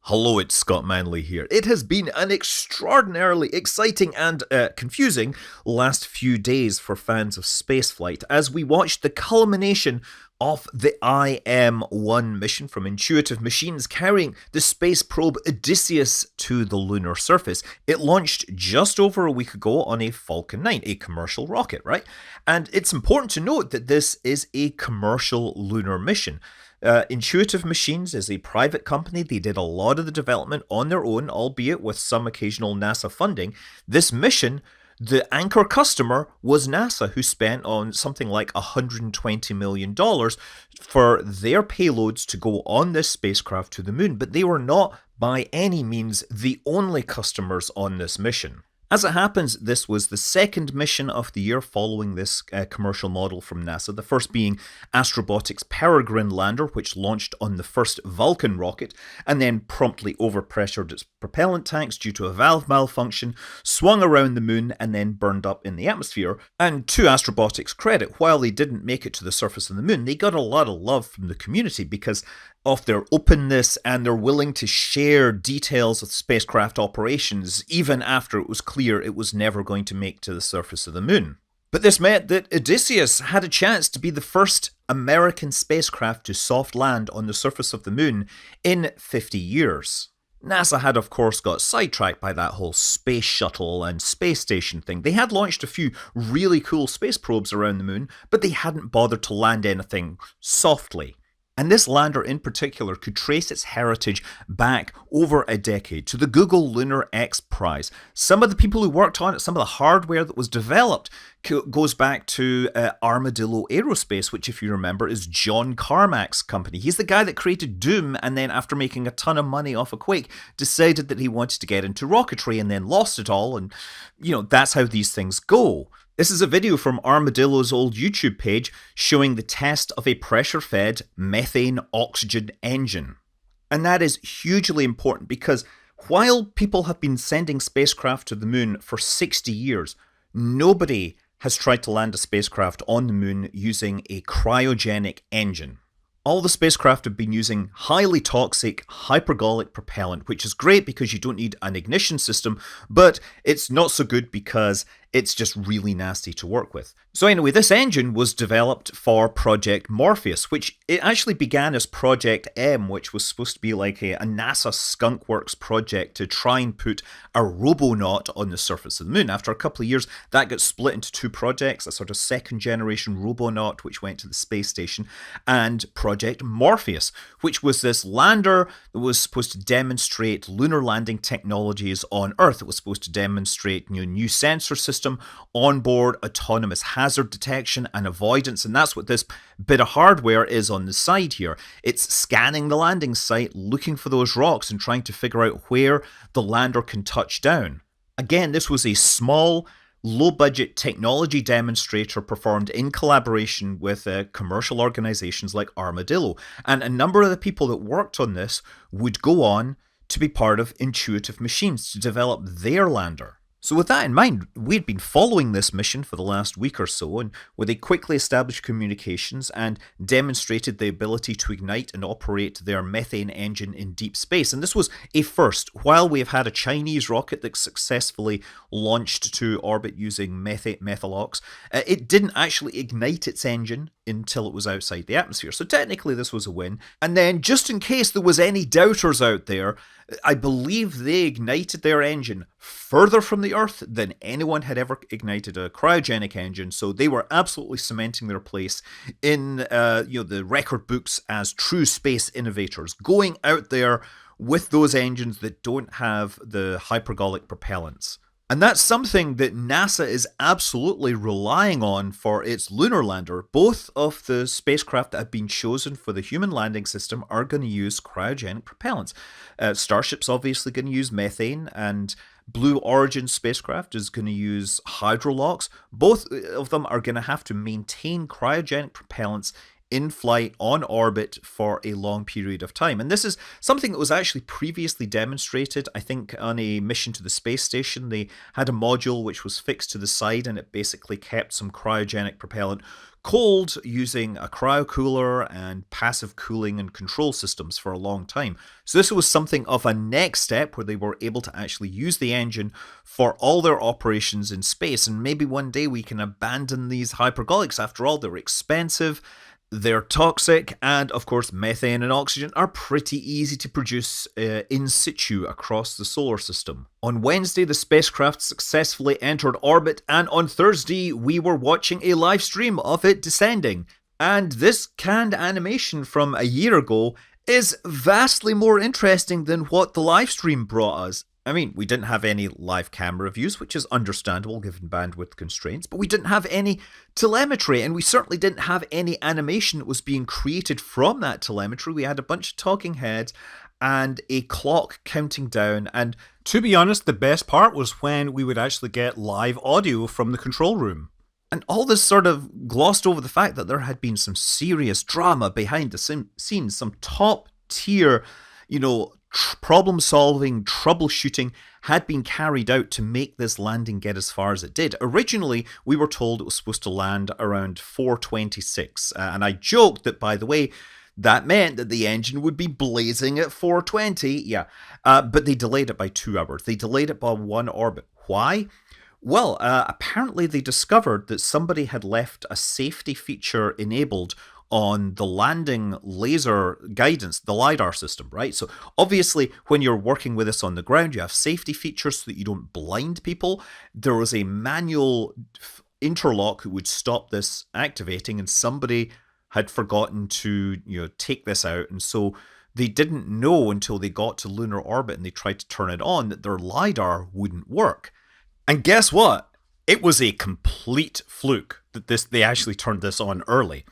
Hello, it's Scott Manley here. It has been an extraordinarily exciting and confusing last few days for fans of spaceflight as we watched the culmination of the IM-1 mission from Intuitive Machines carrying the space probe Odysseus to the lunar surface. It launched just over a week ago on a Falcon 9, a commercial rocket, right? And it's important to note that this is a commercial lunar mission. Intuitive Machines is a private company. They did a lot of the development on their own, albeit with some occasional NASA funding. This mission, the anchor customer was NASA, who spent on something like $120 million for their payloads to go on this spacecraft to the moon, but they were not by any means the only customers on this mission. As it happens, this was the second mission of the year following this commercial model from NASA, the first being Astrobotic's Peregrine lander, which launched on the first Vulcan rocket and then promptly overpressured its propellant tanks due to a valve malfunction, swung around the moon and then burned up in the atmosphere. And to Astrobotic's credit, while they didn't make it to the surface of the moon, they got a lot of love from the community because of their openness and their willing to share details of spacecraft operations even after it was clear it was never going to make to the surface of the moon. But this meant that Odysseus had a chance to be the first American spacecraft to soft land on the surface of the moon in 50 years. NASA had, of course, got sidetracked by that whole space shuttle and space station thing. They had launched a few really cool space probes around the moon, but they hadn't bothered to land anything softly. And this lander in particular could trace its heritage back over a decade to the Google Lunar X Prize. Some of the people who worked on it, some of the hardware that was developed goes back to Armadillo Aerospace, which, if you remember, is John Carmack's company. He's the guy that created Doom and then, after making a ton of money off of Quake, decided that he wanted to get into rocketry and then lost it all. And, that's how these things go. This is a video from Armadillo's old YouTube page showing the test of a pressure-fed methane-oxygen engine. And that is hugely important because while people have been sending spacecraft to the moon for 60 years, nobody has tried to land a spacecraft on the moon using a cryogenic engine. All the spacecraft have been using highly toxic hypergolic propellant, which is great because you don't need an ignition system, but it's not so good because it's just really nasty to work with. So anyway, this engine was developed for Project Morpheus, which it actually began as Project M, which was supposed to be like a NASA skunkworks project to try and put a robonaut on the surface of the moon. After a couple of years, that got split into two projects, a sort of second generation robonaut, which went to the space station, and Project Morpheus, which was this lander that was supposed to demonstrate lunar landing technologies on Earth. It was supposed to demonstrate new sensor system, onboard autonomous hazard detection and avoidance, and that's what this bit of hardware is on the side here. It's scanning the landing site, looking for those rocks and trying to figure out where the lander can touch down. Again, this was a small, low-budget technology demonstrator performed in collaboration with commercial organizations like Armadillo, and a number of the people that worked on this would go on to be part of Intuitive Machines to develop their lander. So with that in mind, we'd been following this mission for the last week or so, and where they quickly established communications and demonstrated the ability to ignite and operate their methane engine in deep space. And this was a first. While we have had a Chinese rocket that successfully launched to orbit using methalox, it didn't actually ignite its engine until it was outside the atmosphere. So technically this was a win. And then, just in case there was any doubters out there, I believe they ignited their engine further from the Earth than anyone had ever ignited a cryogenic engine. So they were absolutely cementing their place in the record books as true space innovators, going out there with those engines that don't have the hypergolic propellants. And that's something that NASA is absolutely relying on for its lunar lander. Both of the spacecraft that have been chosen for the human landing system are going to use cryogenic propellants. Starship's obviously going to use methane, and Blue Origin spacecraft is going to use hydrolox. Both of them are going to have to maintain cryogenic propellants in flight on orbit for a long period of time. And this is something that was actually previously demonstrated, I think, on a mission to the space station. They had a module which was fixed to the side and it basically kept some cryogenic propellant cold using a cryocooler and passive cooling and control systems for a long time. So this was something of a next step where they were able to actually use the engine for all their operations in space. And maybe one day we can abandon these hypergolics. After all, they're expensive, they're toxic, and of course methane and oxygen are pretty easy to produce in situ across the solar system. On Wednesday, the spacecraft successfully entered orbit, and on Thursday we were watching a live stream of it descending. And this canned animation from a year ago is vastly more interesting than what the live stream brought us. I mean, we didn't have any live camera views, which is understandable given bandwidth constraints, but we didn't have any telemetry, and we certainly didn't have any animation that was being created from that telemetry. We had a bunch of talking heads and a clock counting down, and to be honest, the best part was when we would actually get live audio from the control room. And all this sort of glossed over the fact that there had been some serious drama behind the scenes, some top tier, problem solving, troubleshooting had been carried out to make this landing get as far as it did. Originally, we were told it was supposed to land around 4:26, and I joked that, by the way, that meant that the engine would be blazing at 4:20, but they delayed it by 2 hours. They delayed it by 1 orbit. Why? Well, apparently they discovered that somebody had left a safety feature enabled on the landing laser guidance, the LiDAR system, right? So obviously when you're working with this on the ground, you have safety features so that you don't blind people. There was a manual interlock that would stop this activating, and somebody had forgotten to take this out, and so they didn't know until they got to lunar orbit and they tried to turn it on that their LiDAR wouldn't work. And guess what? It was a complete fluke that they actually turned this on early.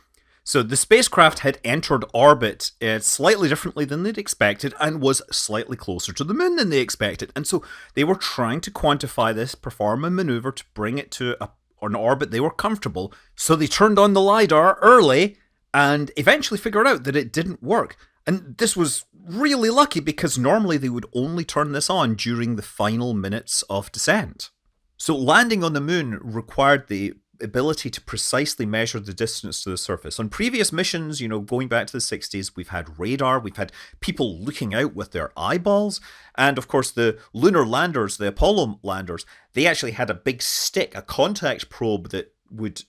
So the spacecraft had entered orbit slightly differently than they'd expected and was slightly closer to the moon than they expected. And so they were trying to quantify this, perform a maneuver to bring it to an orbit they were comfortable. So they turned on the LiDAR early and eventually figured out that it didn't work. And this was really lucky because normally they would only turn this on during the final minutes of descent. So landing on the moon required the ability to precisely measure the distance to the surface. On previous missions, going back to the 60s, we've had radar, we've had people looking out with their eyeballs, and of course the lunar landers, the Apollo landers, they actually had a big stick, a contact probe that would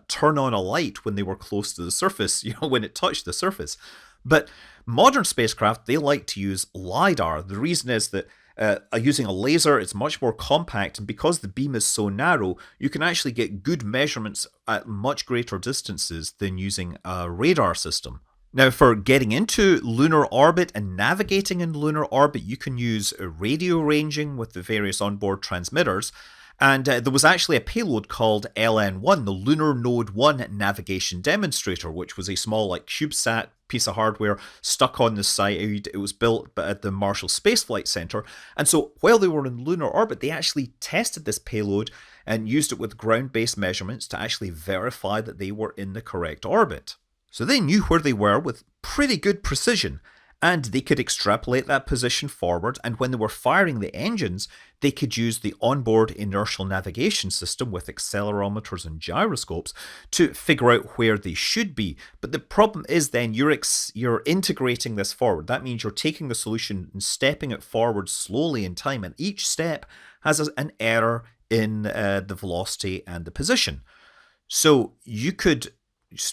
turn on a light when they were close to the surface, when it touched the surface. But modern spacecraft, they like to use LiDAR. The reason is that using a laser, it's much more compact, and because the beam is so narrow, you can actually get good measurements at much greater distances than using a radar system. Now, for getting into lunar orbit and navigating in lunar orbit, you can use radio ranging with the various onboard transmitters. And there was actually a payload called LN1, the Lunar Node 1 Navigation Demonstrator, which was a small CubeSat piece of hardware stuck on the side. It was built at the Marshall Space Flight Center. And so while they were in lunar orbit, they actually tested this payload and used it with ground-based measurements to actually verify that they were in the correct orbit. So they knew where they were with pretty good precision, and they could extrapolate that position forward, and when they were firing the engines, they could use the onboard inertial navigation system with accelerometers and gyroscopes to figure out where they should be. But the problem is then you're integrating this forward. That means you're taking the solution and stepping it forward slowly in time, and each step has an error in the velocity and the position. So you could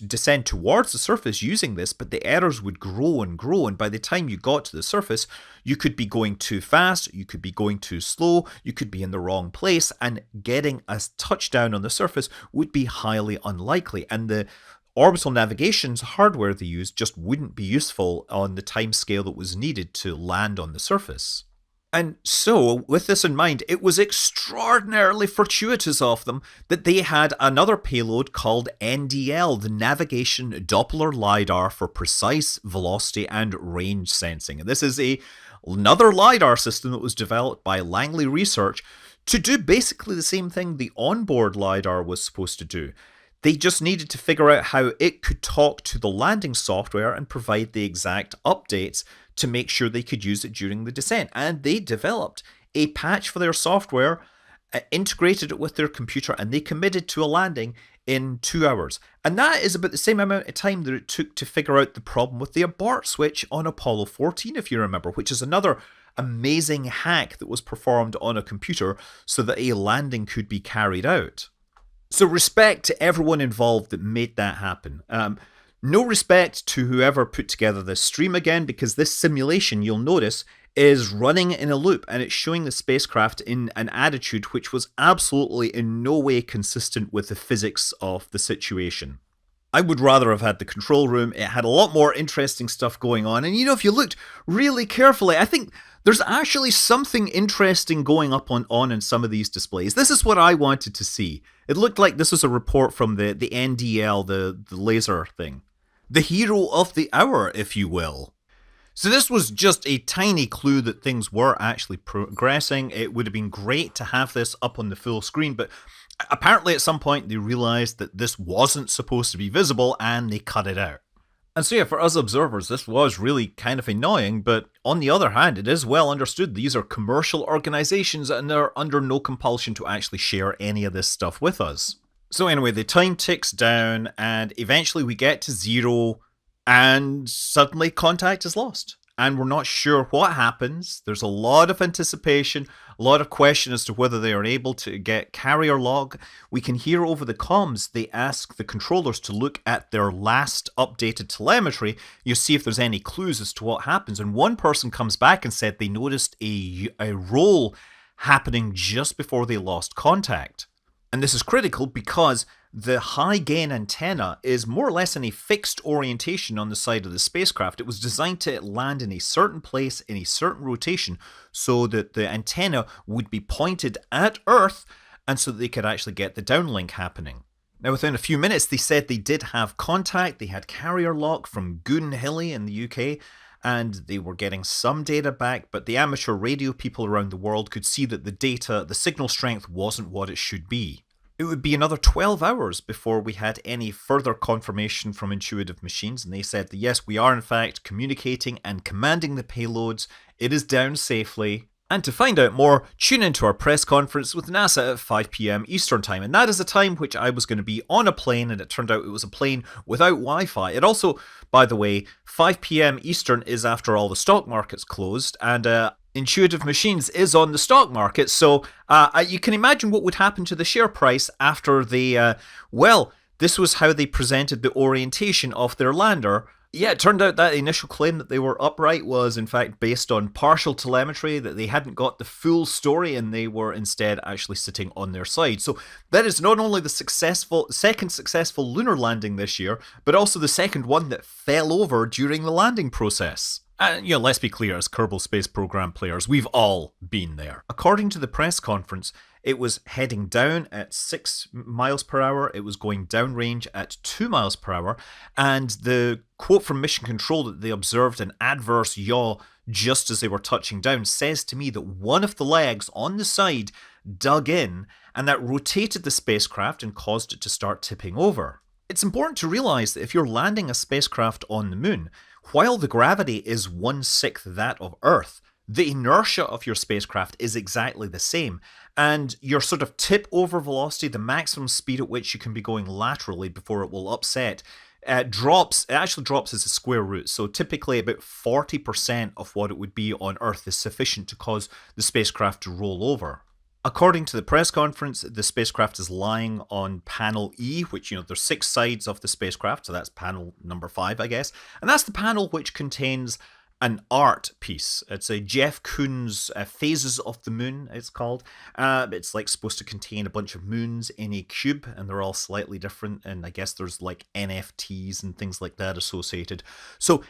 descend towards the surface using this, but the errors would grow and grow, and by the time you got to the surface, you could be going too fast, you could be going too slow, you could be in the wrong place, and getting a touchdown on the surface would be highly unlikely, and the orbital navigation's hardware they used just wouldn't be useful on the time scale that was needed to land on the surface. And so, with this in mind, it was extraordinarily fortuitous of them that they had another payload called NDL, the Navigation Doppler LiDAR for precise velocity and range sensing. And this is another LiDAR system that was developed by Langley Research to do basically the same thing the onboard LiDAR was supposed to do. They just needed to figure out how it could talk to the landing software and provide the exact updates to make sure they could use it during the descent. And they developed a patch for their software, integrated it with their computer, and they committed to a landing in 2 hours. And that is about the same amount of time that it took to figure out the problem with the abort switch on Apollo 14, if you remember, which is another amazing hack that was performed on a computer so that a landing could be carried out. So respect to everyone involved that made that happen. No respect to whoever put together this stream again, because this simulation, you'll notice, is running in a loop and it's showing the spacecraft in an attitude which was absolutely in no way consistent with the physics of the situation. I would rather have had the control room. It had a lot more interesting stuff going on. And if you looked really carefully, I think there's actually something interesting going up on in some of these displays. This is what I wanted to see. It looked like this was a report from the NDL, the laser thing. The hero of the hour, if you will. So this was just a tiny clue that things were actually progressing. It would have been great to have this up on the full screen, but apparently at some point they realized that this wasn't supposed to be visible and they cut it out. And so yeah, for us observers, this was really kind of annoying, but on the other hand, it is well understood these are commercial organizations and they're under no compulsion to actually share any of this stuff with us. So anyway, the time ticks down and eventually we get to 0 and suddenly contact is lost. And we're not sure what happens. There's a lot of anticipation, a lot of question as to whether they are able to get carrier log. We can hear over the comms, they ask the controllers to look at their last updated telemetry. You see if there's any clues as to what happens. And one person comes back and said they noticed a roll happening just before they lost contact. And this is critical because the high gain antenna is more or less in a fixed orientation on the side of the spacecraft. It was designed to land in a certain place in a certain rotation so that the antenna would be pointed at Earth and so that they could actually get the downlink happening. Now within a few minutes they said they did have contact. They had carrier lock from Goonhilly in the UK and they were getting some data back, but the amateur radio people around the world could see that the signal strength wasn't what it should be. It would be another 12 hours before we had any further confirmation from Intuitive Machines, and they said that yes, we are in fact communicating and commanding the payloads. It is down safely. And to find out more, tune into our press conference with NASA at 5 PM Eastern Time. And that is a time which I was going to be on a plane, and it turned out it was a plane without Wi-Fi. It also, by the way, 5 PM Eastern is after all the stock markets closed, and Intuitive Machines is on the stock market, so you can imagine what would happen to the share price after this was how they presented the orientation of their lander. Yeah, it turned out that initial claim that they were upright was in fact based on partial telemetry, that they hadn't got the full story and they were instead actually sitting on their side. So that is not only the second successful lunar landing this year, but also the second one that fell over during the landing process. And, let's be clear, as Kerbal Space Program players, we've all been there. According to the press conference, it was heading down at 6 miles per hour, it was going downrange at 2 miles per hour, and the quote from Mission Control that they observed an adverse yaw just as they were touching down says to me that one of the legs on the side dug in, and that rotated the spacecraft and caused it to start tipping over. It's important to realize that if you're landing a spacecraft on the moon, while the gravity is 1/6 that of Earth, the inertia of your spacecraft is exactly the same, and your sort of tip over velocity, the maximum speed at which you can be going laterally before it will upset, it actually drops as a square root. So typically about 40% of what it would be on Earth is sufficient to cause the spacecraft to roll over. According to the press conference, the spacecraft is lying on panel E, which, there's 6 sides of the spacecraft, so that's panel number 5, I guess. And that's the panel which contains an art piece. It's a Jeff Koons Phases of the Moon, it's called. It's supposed to contain a bunch of moons in a cube, and they're all slightly different, and I guess there's NFTs and things like that associated. So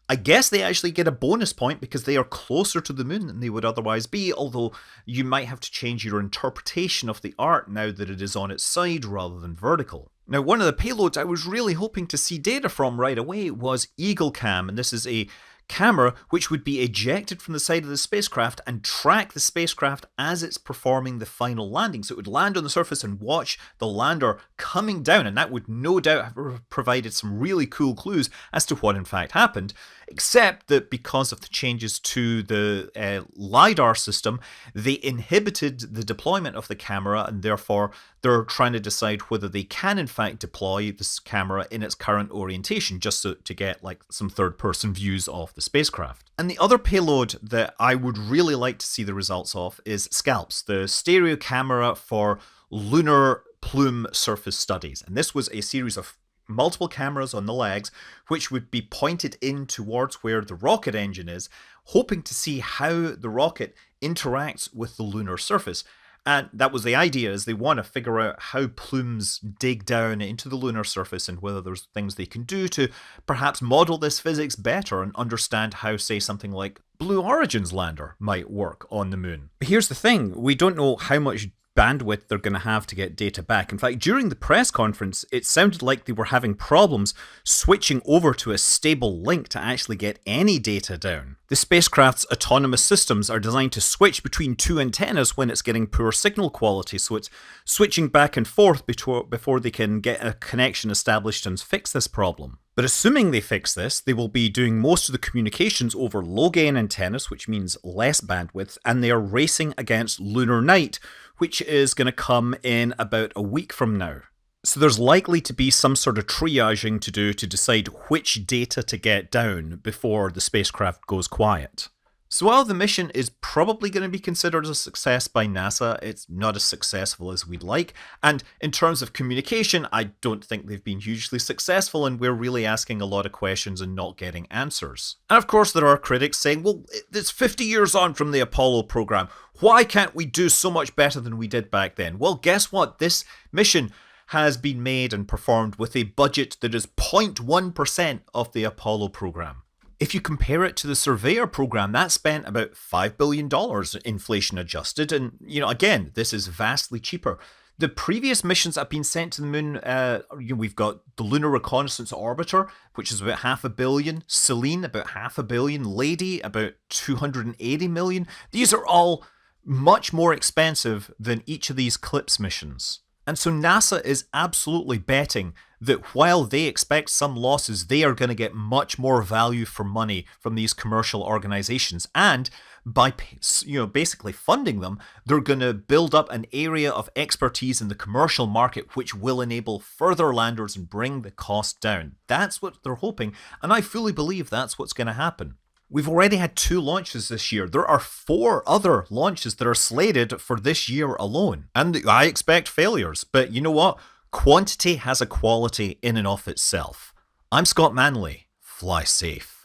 I guess they actually get a bonus point because they are closer to the moon than they would otherwise be, although you might have to change your interpretation of the art now that it is on its side rather than vertical. Now, one of the payloads I was really hoping to see data from right away was EagleCam, and this is a camera which would be ejected from the side of the spacecraft and track the spacecraft as it's performing the final landing. So it would land on the surface and watch the lander coming down, and that would no doubt have provided some really cool clues as to what in fact happened. except that because of the changes to the LiDAR system, they inhibited the deployment of the camera, and therefore they're trying to decide whether they can in fact deploy this camera in its current orientation, just to get like some third-person views of the spacecraft. And the other payload that I would really like to see the results of is SCALPS, the stereo camera for lunar plume surface studies. And this was a series of multiple cameras on the legs, which would be pointed in towards where the rocket engine is, hoping to see how the rocket interacts with the lunar surface. And that was the idea, is they want to figure out how plumes dig down into the lunar surface and whether there's things they can do to perhaps model this physics better and understand how, say, something like Blue Origin's lander might work on the moon. Here's the thing, we don't know how much bandwidth they're going to have to get data back. In fact, during the press conference, it sounded like they were having problems switching over to a stable link to actually get any data down. The spacecraft's autonomous systems are designed to switch between two antennas when it's getting poor signal quality, so it's switching back and forth before they can get a connection established and fix this problem. But assuming they fix this, they will be doing most of the communications over low-gain antennas, which means less bandwidth, and they are racing against lunar night, which is going to come in about a week from now. So there's likely to be some sort of triaging to do to decide which data to get down before the spacecraft goes quiet. So while the mission is probably going to be considered a success by NASA, it's not as successful as we'd like. And in terms of communication, I don't think they've been hugely successful, and we're really asking a lot of questions and not getting answers. And of course, there are critics saying, well, it's 50 years on from the Apollo program. Why can't we do so much better than we did back then? Well, guess what? This mission has been made and performed with a budget that is 0.1% of the Apollo program. If you compare it to the Surveyor program, that spent about $5 billion inflation adjusted. And, again, this is vastly cheaper. The previous missions that have been sent to the moon, we've got the Lunar Reconnaissance Orbiter, which is about $500 million, Selene, about $500 million, Lady, about $280 million. These are all much more expensive than each of these CLIPS missions. And so NASA is absolutely betting that while they expect some losses, they are going to get much more value for money from these commercial organizations. And by basically funding them, they're going to build up an area of expertise in the commercial market, which will enable further landers and bring the cost down. That's what they're hoping, and I fully believe that's what's going to happen. We've already had 2 launches this year. There are 4 other launches that are slated for this year alone. And I expect failures. But you know what? Quantity has a quality in and of itself. I'm Scott Manley. Fly safe.